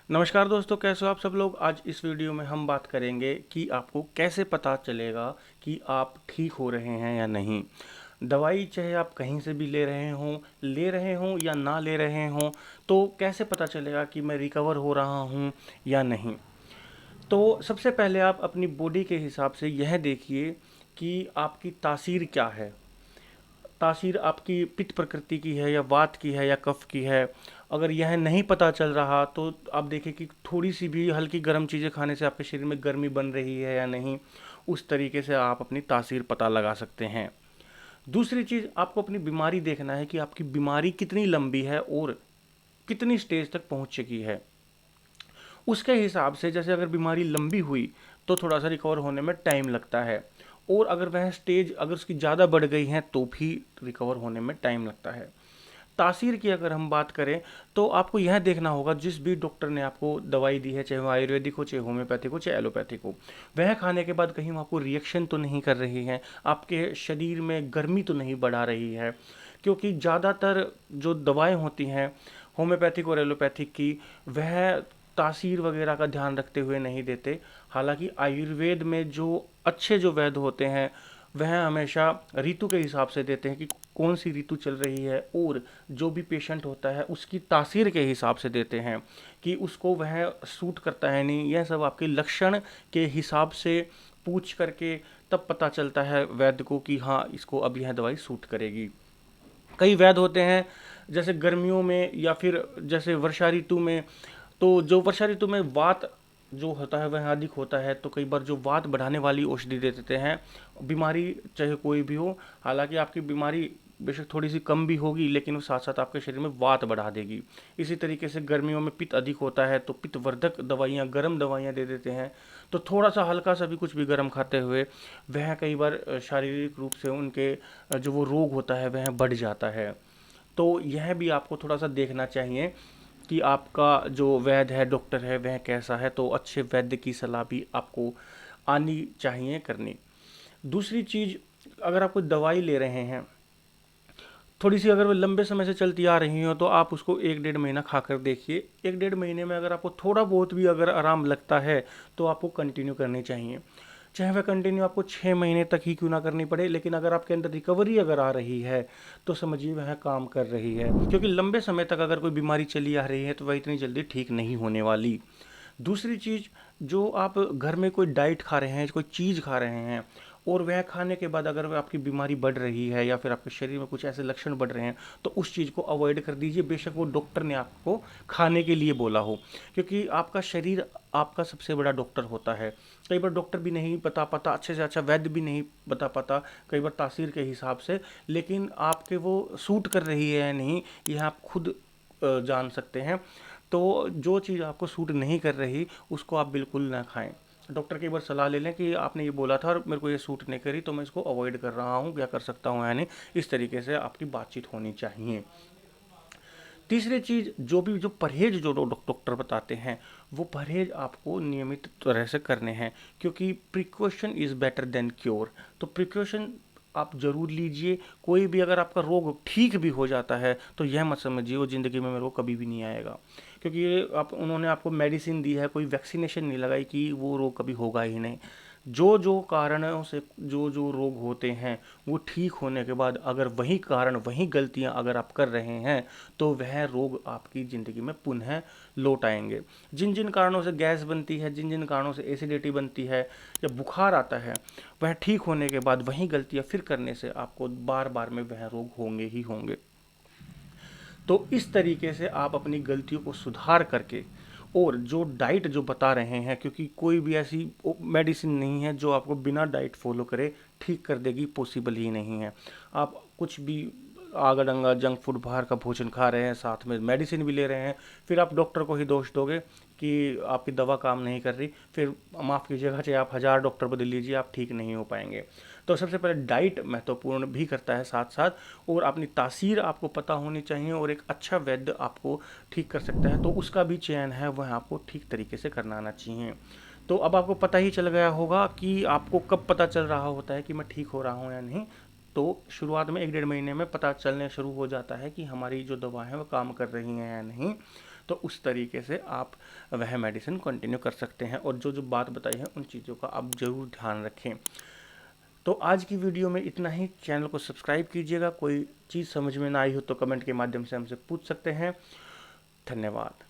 नमस्कार दोस्तों, कैसे हो आप सब लोग। आज इस वीडियो में हम बात करेंगे कि आपको कैसे पता चलेगा कि आप ठीक हो रहे हैं या नहीं। दवाई चाहे आप कहीं से भी ले रहे हों या ना ले रहे हों, तो कैसे पता चलेगा कि मैं रिकवर हो रहा हूँ या नहीं। तो सबसे पहले आप अपनी बॉडी के हिसाब से यह देखिए कि आपकी तासीर क्या है। तासीर आपकी पित्त प्रकृति की है या वात की है या कफ की है। अगर यह नहीं पता चल रहा तो आप देखें कि थोड़ी सी भी हल्की गर्म चीज़ें खाने से आपके शरीर में गर्मी बन रही है या नहीं। उस तरीके से आप अपनी तासीर पता लगा सकते हैं। दूसरी चीज़, आपको अपनी बीमारी देखना है कि आपकी बीमारी कितनी लंबी है और कितनी स्टेज तक पहुंच चुकी है। उसके हिसाब से जैसे अगर बीमारी लंबी हुई तो थोड़ा सा रिकवर होने में टाइम लगता है, और अगर वह स्टेज अगर उसकी ज़्यादा बढ़ गई है तो भी रिकवर होने में टाइम लगता है। तासीर की अगर हम बात करें तो आपको यह देखना होगा जिस भी डॉक्टर ने आपको दवाई दी है, चाहे वो आयुर्वेदिक हो, चाहे होम्योपैथिक हो, चाहे एलोपैथिक हो, वह खाने के बाद कहीं वो आपको रिएक्शन तो नहीं कर रही है, आपके शरीर में गर्मी तो नहीं बढ़ा रही है। क्योंकि ज़्यादातर जो दवाएं होती हैं होम्योपैथिक और एलोपैथिक की, वह तासीर वगैरह का ध्यान रखते हुए नहीं देते। हालांकि आयुर्वेद में जो अच्छे जो वैद्य होते हैं वह हमेशा ऋतु के हिसाब से देते हैं कि कौन सी ऋतु चल रही है, और जो भी पेशेंट होता है उसकी तासीर के हिसाब से देते हैं कि उसको वह सूट करता है नहीं। यह सब आपके लक्षण के हिसाब से पूछ करके तब पता चलता है वैद्य को कि हाँ, इसको अब यह दवाई सूट करेगी। कई वैद्य होते हैं जैसे गर्मियों में या फिर जैसे वर्षा ऋतु में, तो जो वर्षा ऋतु में वात जो होता है वह अधिक होता है, तो कई बार जो वात बढ़ाने वाली औषधि दे देते हैं। बीमारी चाहे कोई भी हो, हालांकि आपकी बीमारी बेशक थोड़ी सी कम भी होगी लेकिन वो साथ साथ आपके शरीर में वात बढ़ा देगी। इसी तरीके से गर्मियों में पित्त अधिक होता है तो पित्तवर्धक दवाइयाँ, गर्म दवाइयाँ दे देते हैं। तो थोड़ा सा हल्का सा भी कुछ भी गर्म खाते हुए वह कई बार शारीरिक रूप से उनके जो वो रोग होता है वह बढ़ जाता है। तो यह भी आपको थोड़ा सा देखना चाहिए कि आपका जो वैद्य है, डॉक्टर है, वह कैसा है। तो अच्छे वैद्य की सलाह भी आपको आनी चाहिए करनी। दूसरी चीज़, अगर आप कोई दवाई ले रहे हैं थोड़ी सी, अगर वो लंबे समय से चलती आ रही हो तो आप उसको 1 डेढ़ महीना खाकर देखिए। 1 डेढ़ महीने में अगर आपको थोड़ा बहुत भी अगर आराम लगता है तो आपको कंटिन्यू करनी चाहिए। चाहे वह कंटिन्यू आपको 6 महीने तक ही क्यों ना करनी पड़े, लेकिन अगर आपके अंदर रिकवरी अगर आ रही है तो समझिए वह काम कर रही है। क्योंकि लंबे समय तक अगर कोई बीमारी चली आ रही है तो वह इतनी जल्दी ठीक नहीं होने वाली। दूसरी चीज़, जो आप घर में कोई डाइट खा रहे हैं, कोई चीज़ खा रहे हैं, और वह खाने के बाद अगर आपकी बीमारी बढ़ रही है या फिर आपके शरीर में कुछ ऐसे लक्षण बढ़ रहे हैं तो उस चीज़ को अवॉइड कर दीजिए, बेशक वो डॉक्टर ने आपको खाने के लिए बोला हो। क्योंकि आपका शरीर आपका सबसे बड़ा डॉक्टर होता है। कई बार डॉक्टर भी नहीं बता पाता, अच्छे से अच्छा वैद्य भी नहीं बता पाता, कई बार तासीर के हिसाब से, लेकिन आपके वो सूट कर रही है या नहीं यह आप खुद जान सकते हैं। तो जो चीज़ आपको सूट नहीं कर रही उसको आप बिल्कुल ना खाएं। डॉक्टर की एक बार सलाह ले लें कि आपने ये बोला था और मेरे को ये सूट नहीं करी तो मैं इसको अवॉइड कर रहा हूँ, क्या कर सकता हूँ या नहीं। इस तरीके से आपकी बातचीत होनी चाहिए। तीसरी चीज़, जो परहेज जो डॉक्टर बताते हैं वो परहेज आपको नियमित तरह से करने हैं, क्योंकि precaution is better than cure. तो प्रिकॉशन आप जरूर लीजिए। कोई भी अगर आपका रोग ठीक भी हो जाता है तो यह मत समझिए वो ज़िंदगी में मेरे को कभी भी नहीं आएगा, क्योंकि ये आप उन्होंने आपको मेडिसिन दी है, कोई वैक्सीनेशन नहीं लगाई कि वो रोग कभी होगा ही नहीं। जो जो कारणों से जो जो रोग होते हैं वो ठीक होने के बाद अगर वही कारण वही गलतियां अगर आप कर रहे हैं तो वह रोग आपकी ज़िंदगी में पुनः लौट आएंगे। जिन जिन कारणों से गैस बनती है, जिन जिन कारणों से एसिडिटी बनती है या बुखार आता है, वह ठीक होने के बाद वही गलतियां फिर करने से आपको बार बार में वह रोग होंगे ही होंगे। तो इस तरीके से आप अपनी गलतियों को सुधार करके, और जो डाइट जो बता रहे हैं, क्योंकि कोई भी ऐसी मेडिसिन नहीं है जो आपको बिना डाइट फॉलो करे ठीक कर देगी, पॉसिबल ही नहीं है। आप कुछ भी आगाडंगा जंक फूड बाहर का भोजन खा रहे हैं, साथ में मेडिसिन भी ले रहे हैं, फिर आप डॉक्टर को ही दोष दोगे कि आपकी दवा काम नहीं कर रही, फिर माफ़ कीजिएगा चाहे आप 1000 डॉक्टर बदल लीजिए आप ठीक नहीं हो पाएंगे। तो सबसे पहले डाइट महत्वपूर्ण भी करता है साथ साथ, और अपनी तासीर आपको पता होनी चाहिए, और एक अच्छा वैद्य आपको ठीक कर सकता है तो उसका भी चयन है वह आपको ठीक तरीके से करना आना चाहिए। तो अब आपको पता ही चल गया होगा कि आपको कब पता चल रहा होता है कि मैं ठीक हो रहा हूँ या नहीं। तो शुरुआत में 1 डेढ़ महीने में पता चलने शुरू हो जाता है कि हमारी जो दवा है वो काम कर रही हैं या नहीं। तो उस तरीके से आप वह मेडिसिन कंटिन्यू कर सकते हैं। और जो जो बात बताई है उन चीज़ों का आप ज़रूर ध्यान रखें। तो आज की वीडियो में इतना ही। चैनल को सब्सक्राइब कीजिएगा। कोई चीज़ समझ में ना आई हो तो कमेंट के माध्यम से हमसे पूछ सकते हैं। धन्यवाद।